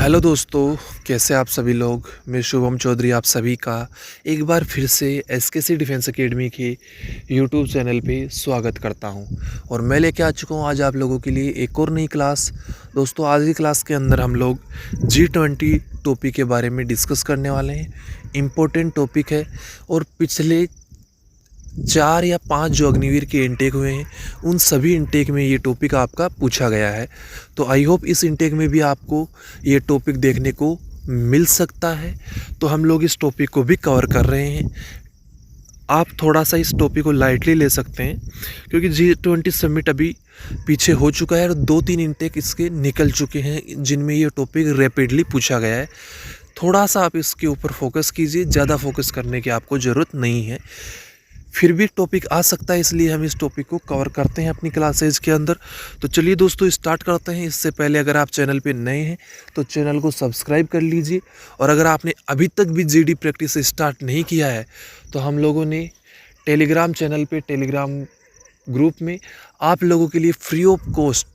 Hello दोस्तों, कैसे आप सभी लोग। मैं शुभम चौधरी आप सभी का एक बार फिर से एसकेसी डिफेंस एकेडमी के यूट्यूब चैनल पे स्वागत करता हूं। और मैं लेके आ चुका हूं आज आप लोगों के लिए एक और नई क्लास। दोस्तों, आज की क्लास के अंदर हम लोग G20 टॉपिक के बारे में डिस्कस करने वाले हैं। इम्पोर्टेंट टॉपिक है और पिछले 4 या 5 जो अग्निवीर के इनटेक हुए हैं उन सभी इनटेक में ये टॉपिक आपका पूछा गया है। तो आई होप इस इनटेक में भी आपको ये टॉपिक देखने को मिल सकता है। तो हम लोग इस टॉपिक को भी कवर कर रहे हैं। आप थोड़ा सा इस टॉपिक को लाइटली ले सकते हैं क्योंकि G20 समिट अभी पीछे हो चुका है और 2-3 इनटेक इसके निकल चुके हैं जिनमें ये टॉपिक रैपिडली पूछा गया है। थोड़ा सा आप इसके ऊपर फोकस कीजिए, ज़्यादा फोकस करने की आपको ज़रूरत नहीं है। फिर भी टॉपिक आ सकता है, इसलिए हम इस टॉपिक को कवर करते हैं अपनी क्लासेज के अंदर। तो चलिए दोस्तों स्टार्ट करते हैं। इससे पहले अगर आप चैनल पे नए हैं तो चैनल को सब्सक्राइब कर लीजिए। और अगर आपने अभी तक भी जीडी प्रैक्टिस स्टार्ट नहीं किया है तो हम लोगों ने टेलीग्राम चैनल पे, टेलीग्राम ग्रुप में आप लोगों के लिए free of cost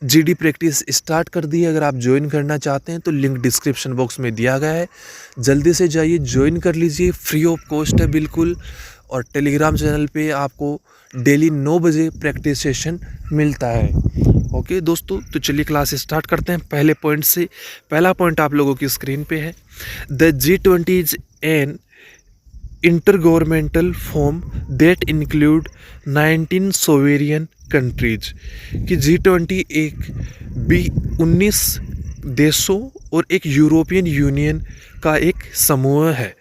GD practice start कर दी है। अगर आप ज्वाइन करना चाहते हैं तो लिंक डिस्क्रिप्शन बॉक्स में दिया गया है, जल्दी से जाइए ज्वाइन कर लीजिए। फ्री ऑफ कॉस्ट है बिल्कुल। और टेलीग्राम चैनल पे आपको डेली 9 बजे प्रैक्टिस सेशन मिलता है। ओके दोस्तों, तो चलिए क्लास स्टार्ट करते हैं पहले पॉइंट से। पहला पॉइंट आप लोगों की स्क्रीन पे है। The G20 is an intergovernmental forum that include 19 sovereign countries. कि G20 एक 19 देशों और एक यूरोपियन यूनियन का एक समूह है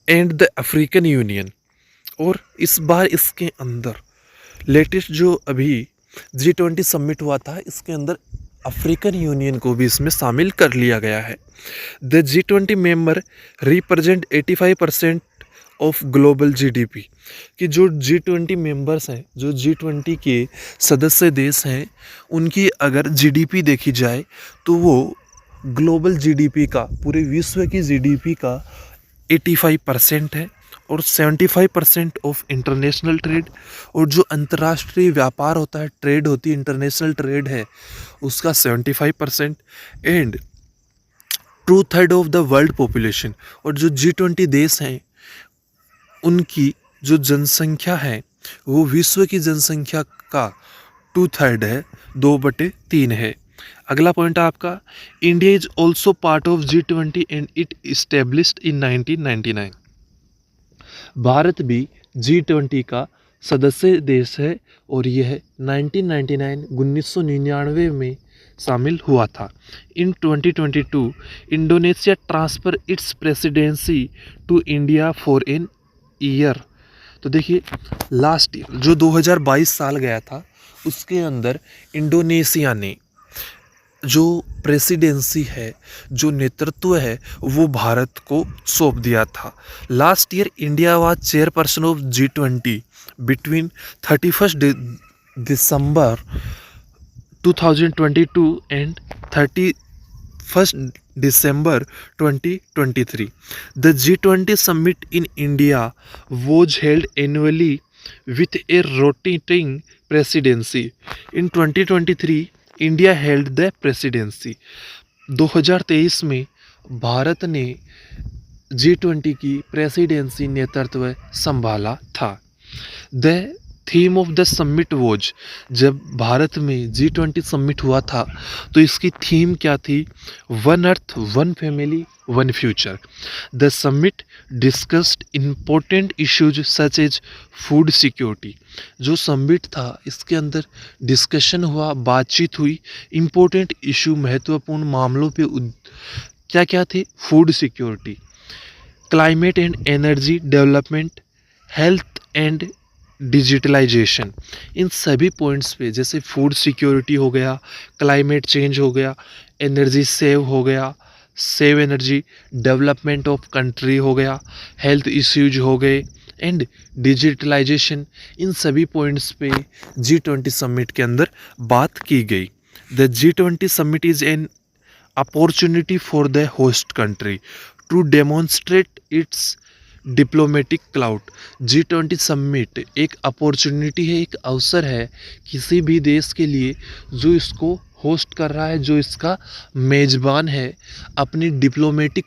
एंड द अफ्रीकन यूनियन। और इस बार इसके अंदर लेटेस्ट जो अभी G20 समिट हुआ था इसके अंदर अफ्रीकन यूनियन को भी इसमें शामिल कर लिया गया है। The G20 member represent 85% of global GDP. कि जो G20 मेंबर्स हैं, जो G20 के सदस्य देश हैं, उनकी अगर जीडीपी देखी जाए तो वो ग्लोबल जीडीपी का, पूरे विश्व की जीडीपी का 85% है। और 75% ऑफ इंटरनेशनल ट्रेड, और जो अंतर्राष्ट्रीय व्यापार होता है, ट्रेड होती है, इंटरनेशनल ट्रेड है, उसका 75%। And 2/3 of the world population. और जो G20 देश हैं उनकी जो जनसंख्या है वो विश्व की जनसंख्या का 2/3 है, 2/3 है। अगला पॉइंट आपका, India is also part of G20 and it established in 1999। Bharat भी G20 का सदस्य देश है और यह 1999 में शामिल हुआ था। In 2022 Indonesia transfer its presidency to India for an year. तो देखिए लास्ट ईयर जो 2022 साल गया था उसके अंदर इंडोनेशिया ने जो प्रेसिडेंसी है, जो नेतृत्व है, वो भारत को सौंप दिया था। Last year India was chairperson of G20 between 31 December 2022 and 31 December 2023. The G20 summit in India was held annually with a rotating presidency. In 2023, India held the presidency. 2023 में भारत ने G20 की प्रेसिडेंसी नेतृत्व संभाला था। The theme of the summit was, जब भारत में G20 summit हुआ था तो इसकी थीम क्या थी? One earth, one family, one future. The summit discussed important issues such as food security. जो समिट था इसके अंदर डिस्कशन हुआ, बातचीत हुई, इम्पोर्टेंट इशू, महत्वपूर्ण मामलों पे क्या क्या थे? Food security, climate and energy development, health and digitalisation. इन सभी पॉइंट्स पे, जैसे फूड सिक्योरिटी हो गया, क्लाइमेट चेंज हो गया, एनर्जी सेव हो गया, save energy, development of country हो गया, हेल्थ इश्यूज हो गए एंड डिजिटलाइजेशन, इन सभी पॉइंट्स पे G20 समिट के अंदर बात की गई। The G20 summit is an opportunity for the host country to demonstrate its diplomatic clout. G20 summit एक अपॉर्चुनिटी है, एक अवसर है किसी भी देश के लिए जो इसको होस्ट कर रहा है, जो इसका मेज़बान है, अपनी डिप्लोमेटिक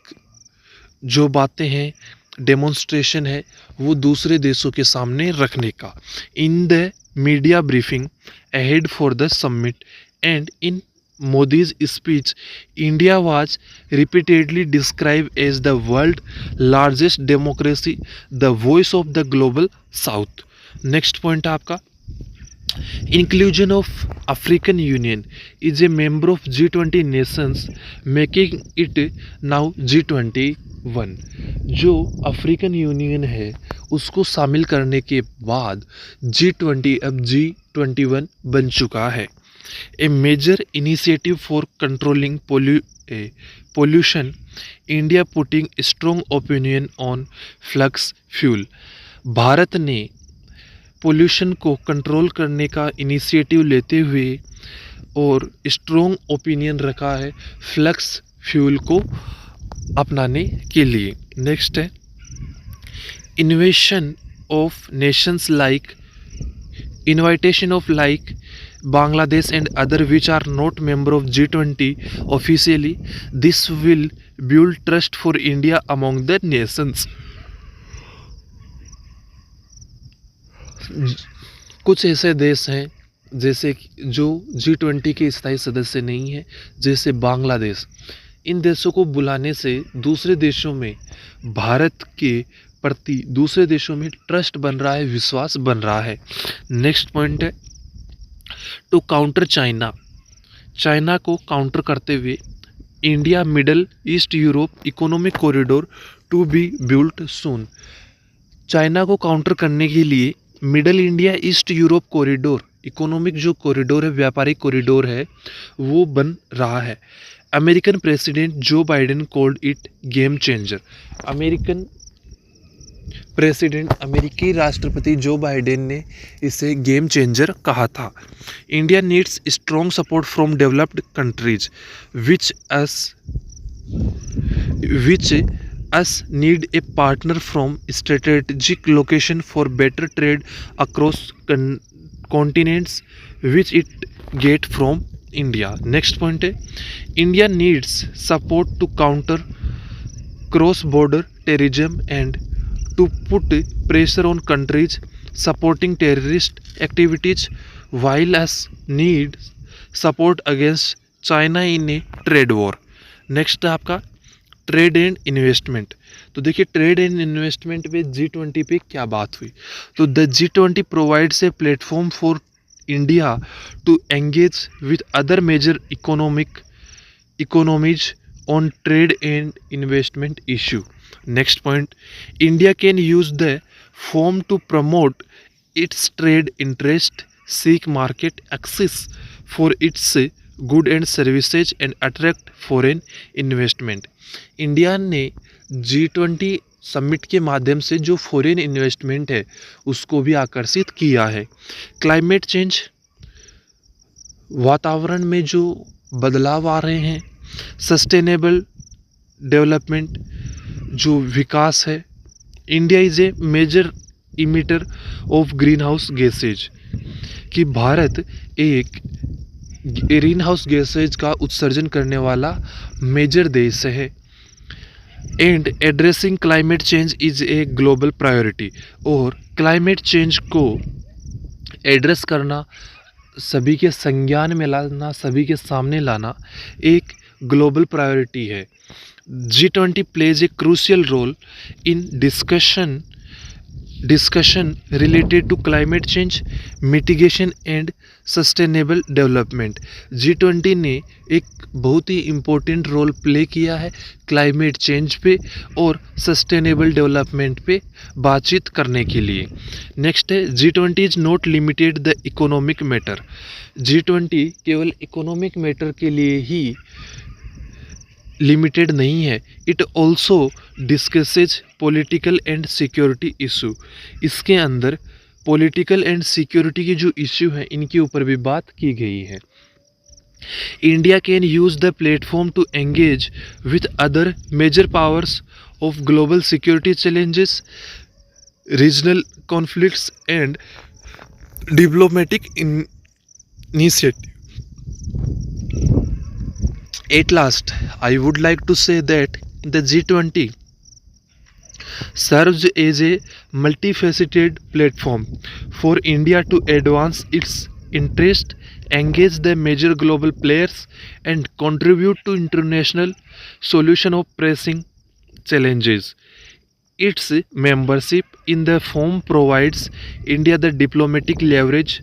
जो बातें हैं, डेमोन्स्ट्रेशन है, वो दूसरे देशों के सामने रखने का। In the media briefing ahead for the summit and in Modi's speech, India was repeatedly described as the world's largest democracy, the voice of the global south. Next point है आपका, inclusion of African Union is a member of G20 nations, making it now G21. जो African union है उसको शामिल करने के बाद G20 अब G21 बन चुका है। A major initiative for controlling pollution, India putting strong opinion on flex fuel. Bharat ने पोल्यूशन को कंट्रोल करने का इनिशिएटिव लेते हुए और स्ट्रॉन्ग ओपिनियन रखा है फ्लेक्स फ्यूल को अपनाने के लिए। नेक्स्ट है इन्वेशन of Nations like invitation of like Bangladesh and other which are not member of G20 officially. This will build trust for India among the nations. कुछ ऐसे देश हैं जैसे जो G20 के स्थायी सदस्य नहीं हैं, जैसे बांग्लादेश। इन देशों को बुलाने से दूसरे देशों में भारत के प्रति दूसरे देशों में ट्रस्ट बन रहा है, विश्वास बन रहा है। नेक्स्ट पॉइंट है टू काउंटर चाइना। चाइना को काउंटर करते हुए India Middle East Europe economic corridor to be built soon. China को काउंटर करने के लिए Middle India East Europe corridor, economic जो कॉरिडोर है, व्यापारिक कॉरिडोर है, वो बन रहा है। American president Joe Biden called it game changer. अमेरिकी राष्ट्रपति जो बाइडेन ने इसे गेम चेंजर कहा था। India needs strong support from developed countries which us need a partner from strategic location for better trade across continents which it get from India. Next point है India needs support to counter cross border terrorism and to put pressure on countries supporting terrorist activities while us need support against China in a trade war. Next है आपका trade and investment. तो देखिए trade and investment पे G20 पे क्या बात हुई। तो the G20 provides a platform for India to engage with other major economies on trade and investment issue. Next point, India can use the forum to promote its trade interest, seek market access for its good and services and attract foreign investment. India ने G20 summit के माध्यम से जो foreign investment है उसको भी आकर्षित किया है। क्लाइमेट चेंज, वातावरण में जो बदलाव आ रहे हैं, सस्टेनेबल डेवलपमेंट जो विकास है, India is a major emitter of greenhouse gases, कि भारत एक ग्रीन हाउस गैसेज का उत्सर्जन करने वाला मेजर देश है। And addressing climate change is a global priority, और क्लाइमेट चेंज को एड्रेस करना, सभी के संज्ञान में लाना, सभी के सामने लाना एक ग्लोबल प्रायोरिटी है। G20 plays a crucial role in discussion related to climate change, mitigation and sustainable development. G20 ने एक बहुत ही इम्पोर्टेंट रोल प्ले किया है क्लाइमेट चेंज पे और सस्टेनेबल डेवलपमेंट पे बातचीत करने के लिए। नेक्स्ट है G20 is not limited the economic matter. G20 केवल इकोनॉमिक मैटर के लिए ही लिमिटेड नहीं है, it also discusses political and security issue. इसके अंदर पॉलिटिकल एंड सिक्योरिटी के जो इश्यू हैं इनके ऊपर भी बात की गई है। India can use the platform to engage with other major powers of global security challenges, regional conflicts and diplomatic initiative. At last, I would like to say that the G20 serves as a multifaceted platform for India to advance its interest, engage the major global players, and contribute to international solution of pressing challenges. Its membership in the forum provides India the diplomatic leverage,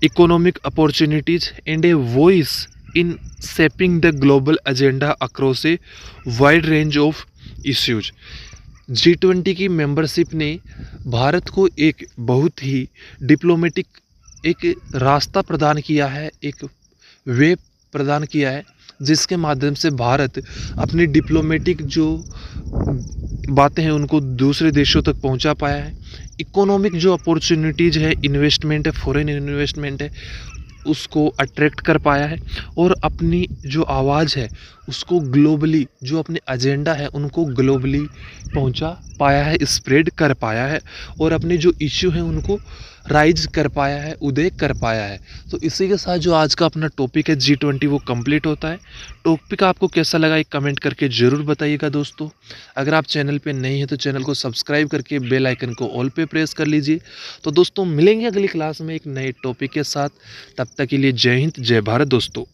economic opportunities, and a voice in shaping the global agenda across a wide range of issues. G20 की membership ने भारत को एक बहुत ही diplomatic एक रास्ता प्रदान किया है, एक वे प्रदान किया है, जिसके माध्यम से भारत अपनी डिप्लोमेटिक जो बातें हैं उनको दूसरे देशों तक पहुंचा पाया है। इकोनॉमिक जो अपॉर्चुनिटीज़ है, इन्वेस्टमेंट है, फॉरेन इन्वेस्टमेंट है, उसको अट्रैक्ट कर पाया है और अपनी जो आवाज़ है उसको ग्लोबली, जो अपने एजेंडा है उनको ग्लोबली पहुंचा पाया है, स्प्रेड कर पाया है और अपने जो इश्यू हैं उनको राइज कर पाया है, उदय कर पाया है। तो इसी के साथ जो आज का अपना टॉपिक है G20 वो कंप्लीट होता है। टॉपिक आपको कैसा लगा एक कमेंट करके ज़रूर बताइएगा दोस्तों। अगर आप चैनल पे नए हैं तो चैनल को सब्सक्राइब करके बेल आइकन को ऑल पे प्रेस कर लीजिए। तो दोस्तों मिलेंगे अगली क्लास में एक नए टॉपिक के साथ। तब तक के लिए जय हिंद, जय भारत दोस्तों।